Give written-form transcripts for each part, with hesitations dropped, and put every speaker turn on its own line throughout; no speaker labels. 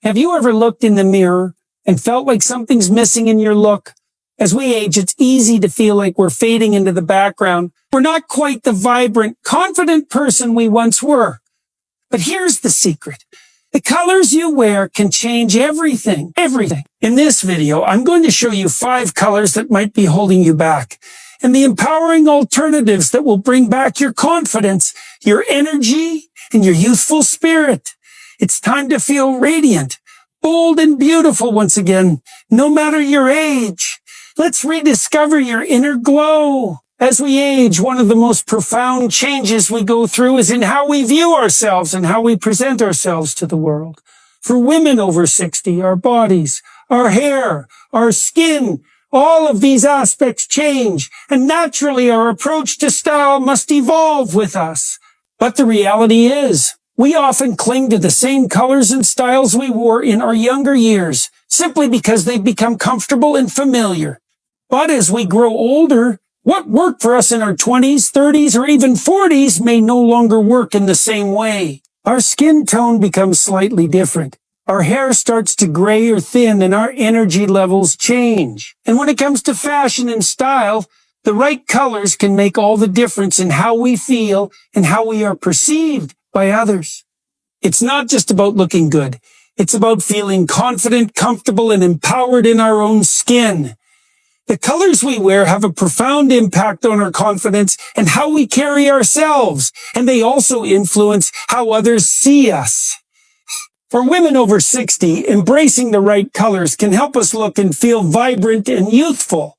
Have you ever looked in the mirror and felt like something's missing in your look? As we age, it's easy to feel like we're fading into the background. We're not quite the vibrant, confident person we once were. But here's the secret. The colors you wear can change everything. In this video, I'm going to show you 5 colors that might be holding you back, and the empowering alternatives that will bring back your confidence, your energy, and your youthful spirit. It's time to feel radiant, bold, and beautiful once again, no matter your age. Let's rediscover your inner glow. As we age, one of the most profound changes we go through is in how we view ourselves and how we present ourselves to the world. For women over 60, our bodies, our hair, our skin, all of these aspects change, and naturally our approach to style must evolve with us. But the reality is, we often cling to the same colors and styles we wore in our younger years, simply because they've become comfortable and familiar. But as we grow older, what worked for us in our 20s, 30s, or even 40s may no longer work in the same way. Our skin tone becomes slightly different. Our hair starts to gray or thin, and our energy levels change. And when it comes to fashion and style, the right colors can make all the difference in how we feel and how we are perceived by others. It's not just about looking good. It's about feeling confident, comfortable, and empowered in our own skin. The colors we wear have a profound impact on our confidence and how we carry ourselves, and they also influence how others see us. For women over 60, embracing the right colors can help us look and feel vibrant and youthful.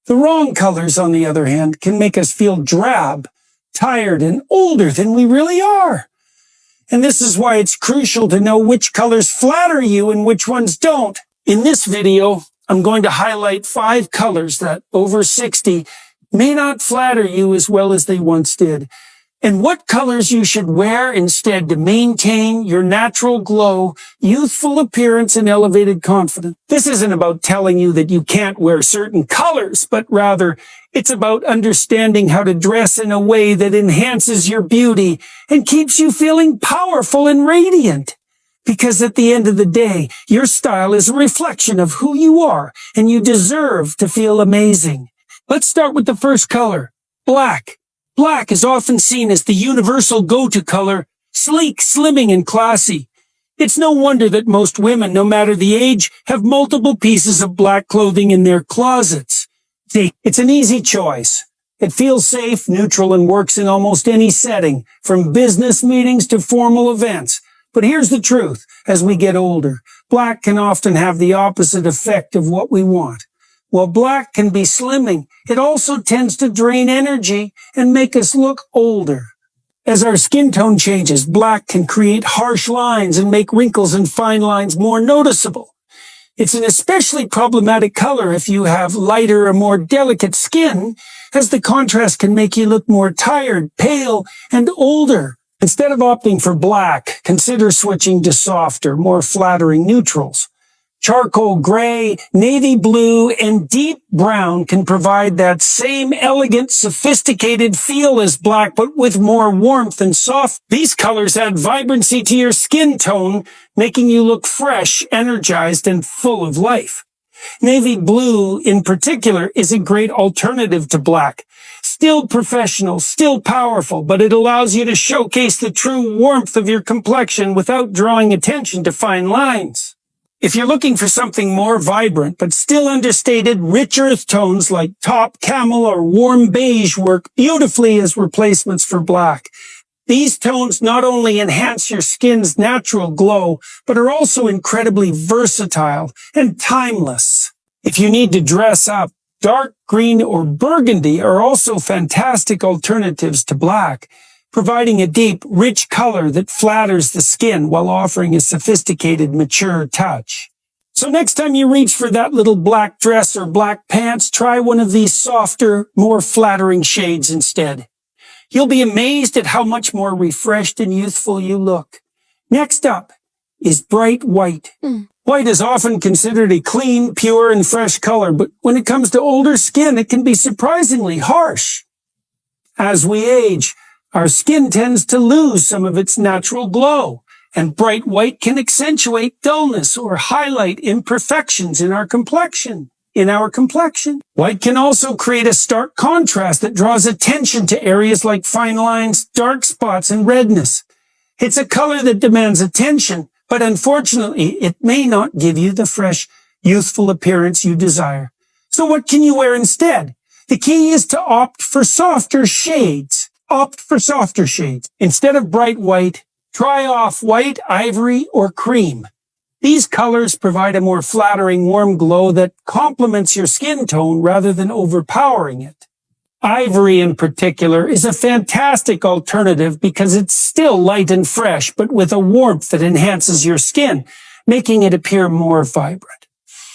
The wrong colors, on the other hand, can make us feel drab, tired, and older than we really are. And this is why it's crucial to know which colors flatter you and which ones don't. In this video, I'm going to highlight 5 colors that, over 60, may not flatter you as well as they once did, and what colors you should wear instead to maintain your natural glow, youthful appearance, and elevated confidence. This isn't about telling you that you can't wear certain colors, but rather it's about understanding how to dress in a way that enhances your beauty and keeps you feeling powerful and radiant. Because at the end of the day, your style is a reflection of who you are, and you deserve to feel amazing. Let's start with the first color, black. Black is often seen as the universal go-to color, sleek, slimming, and classy. It's no wonder that most women, no matter the age, have multiple pieces of black clothing in their closets. See, it's an easy choice. It feels safe, neutral, and works in almost any setting, from business meetings to formal events. But here's the truth. As we get older, black can often have the opposite effect of what we want. While black can be slimming, it also tends to drain energy and make us look older. As our skin tone changes, black can create harsh lines and make wrinkles and fine lines more noticeable. It's an especially problematic color if you have lighter or more delicate skin, as the contrast can make you look more tired, pale, and older. Instead of opting for black, consider switching to softer, more flattering neutrals. Charcoal gray, navy blue, and deep brown can provide that same elegant, sophisticated feel as black, but with more warmth and soft. These colors add vibrancy to your skin tone, making you look fresh, energized, and full of life. Navy blue, in particular, is a great alternative to black. Still professional, still powerful, but it allows you to showcase the true warmth of your complexion without drawing attention to fine lines. If you're looking for something more vibrant, but still understated, rich earth tones like taupe, camel, or warm beige work beautifully as replacements for black. These tones not only enhance your skin's natural glow, but are also incredibly versatile and timeless. If you need to dress up, dark green or burgundy are also fantastic alternatives to black, providing a deep, rich color that flatters the skin while offering a sophisticated, mature touch. So next time you reach for that little black dress or black pants, try one of these softer, more flattering shades instead. You'll be amazed at how much more refreshed and youthful you look. Next up is bright white. White is often considered a clean, pure, and fresh color, but when it comes to older skin, it can be surprisingly harsh. As we age, our skin tends to lose some of its natural glow, And bright white can accentuate dullness or highlight imperfections in our complexion. White can also create a stark contrast that draws attention to areas like fine lines, dark spots, and redness. It's a color that demands attention, but unfortunately, it may not give you the fresh, youthful appearance you desire. So what can you wear instead? The key is to opt for softer shades. Instead of bright white, try off-white, ivory, or cream. These colors provide a more flattering, warm glow that complements your skin tone rather than overpowering it. Ivory in particular is a fantastic alternative because it's still light and fresh, but with a warmth that enhances your skin, making it appear more vibrant.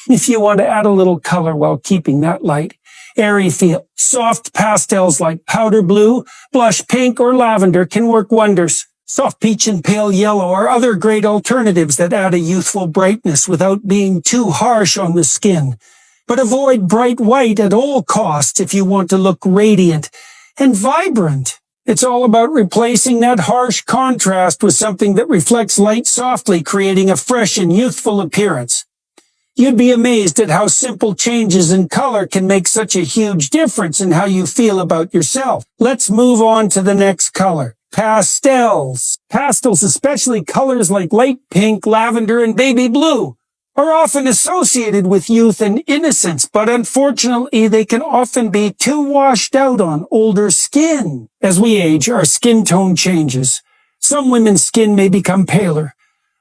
If you want to add a little color while keeping that light, airy feel, soft pastels like powder blue, blush pink, or lavender can work wonders. Soft peach and pale yellow are other great alternatives that add a youthful brightness without being too harsh on the skin. But avoid bright white at all costs if you want to look radiant and vibrant. It's all about replacing that harsh contrast with something that reflects light softly, creating a fresh and youthful appearance. You'd be amazed at how simple changes in color can make such a huge difference in how you feel about yourself. Let's move on to the next color. Pastels. Pastels, especially colors like light pink, lavender, and baby blue, are often associated with youth and innocence, but unfortunately they can often be too washed out on older skin. As we age, our skin tone changes. Some women's skin may become paler,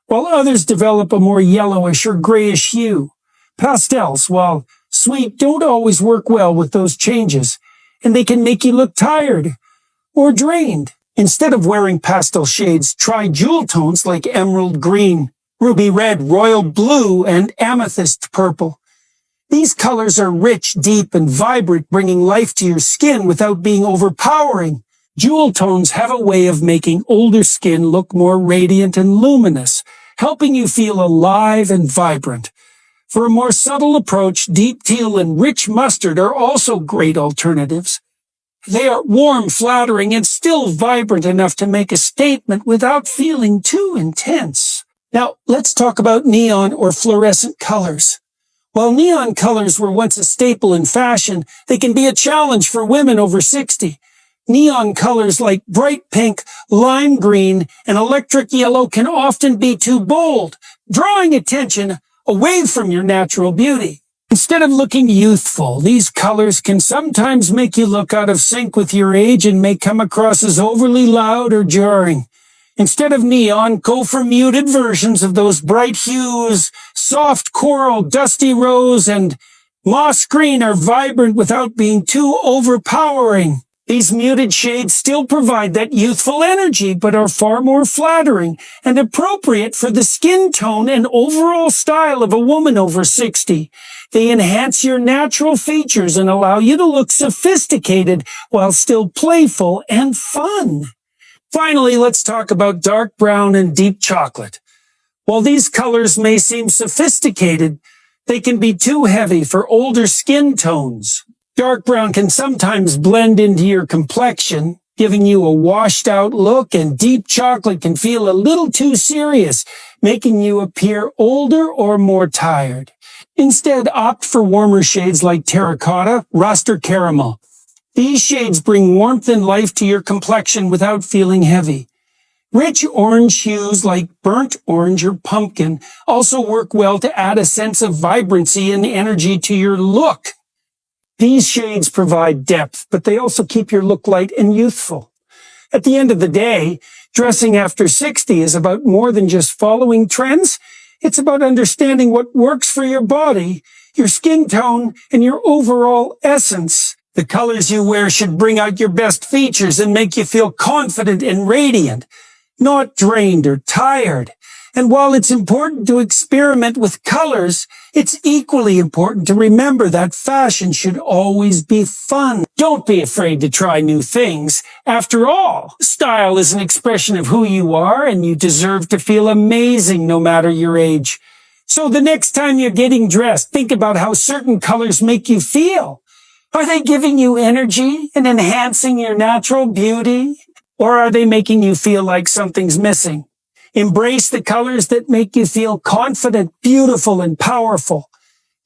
while others develop a more yellowish or grayish hue. Pastels, while sweet, don't always work well with those changes, and they can make you look tired or drained. Instead of wearing pastel shades, try jewel tones like emerald green, ruby red, royal blue, and amethyst purple. These colors are rich, deep, and vibrant, bringing life to your skin without being overpowering. Jewel tones have a way of making older skin look more radiant and luminous, helping you feel alive and vibrant. For a more subtle approach, deep teal and rich mustard are also great alternatives. They are warm, flattering, and still vibrant enough to make a statement without feeling too intense. Now, let's talk about neon or fluorescent colors. While neon colors were once a staple in fashion, they can be a challenge for women over 60. Neon colors like bright pink, lime green, and electric yellow can often be too bold, drawing attention away from your natural beauty. Instead of looking youthful, these colors can sometimes make you look out of sync with your age and may come across as overly loud or jarring. Instead of neon, go for muted versions of those bright hues. Soft coral, dusty rose, and moss green are vibrant without being too overpowering. These muted shades still provide that youthful energy, but are far more flattering and appropriate for the skin tone and overall style of a woman over 60. They enhance your natural features and allow you to look sophisticated while still playful and fun. Finally, let's talk about dark brown and deep chocolate. While these colors may seem sophisticated, they can be too heavy for older skin tones. Dark brown can sometimes blend into your complexion, giving you a washed out look, and deep chocolate can feel a little too serious, making you appear older or more tired. Instead, opt for warmer shades like terracotta, rust, or caramel. These shades bring warmth and life to your complexion without feeling heavy. Rich orange hues like burnt orange or pumpkin also work well to add a sense of vibrancy and energy to your look. These shades provide depth, but they also keep your look light and youthful. At the end of the day, dressing after 60 is about more than just following trends. It's about understanding what works for your body, your skin tone, and your overall essence. The colors you wear should bring out your best features and make you feel confident and radiant, not drained or tired. And while it's important to experiment with colors, it's equally important to remember that fashion should always be fun. Don't be afraid to try new things. After all, style is an expression of who you are, and you deserve to feel amazing no matter your age. So the next time you're getting dressed, think about how certain colors make you feel. Are they giving you energy and enhancing your natural beauty? Or are they making you feel like something's missing? Embrace the colors that make you feel confident, beautiful, and powerful.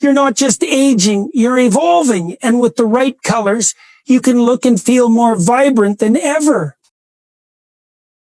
You're not just aging, you're evolving. And with the right colors, you can look and feel more vibrant than ever.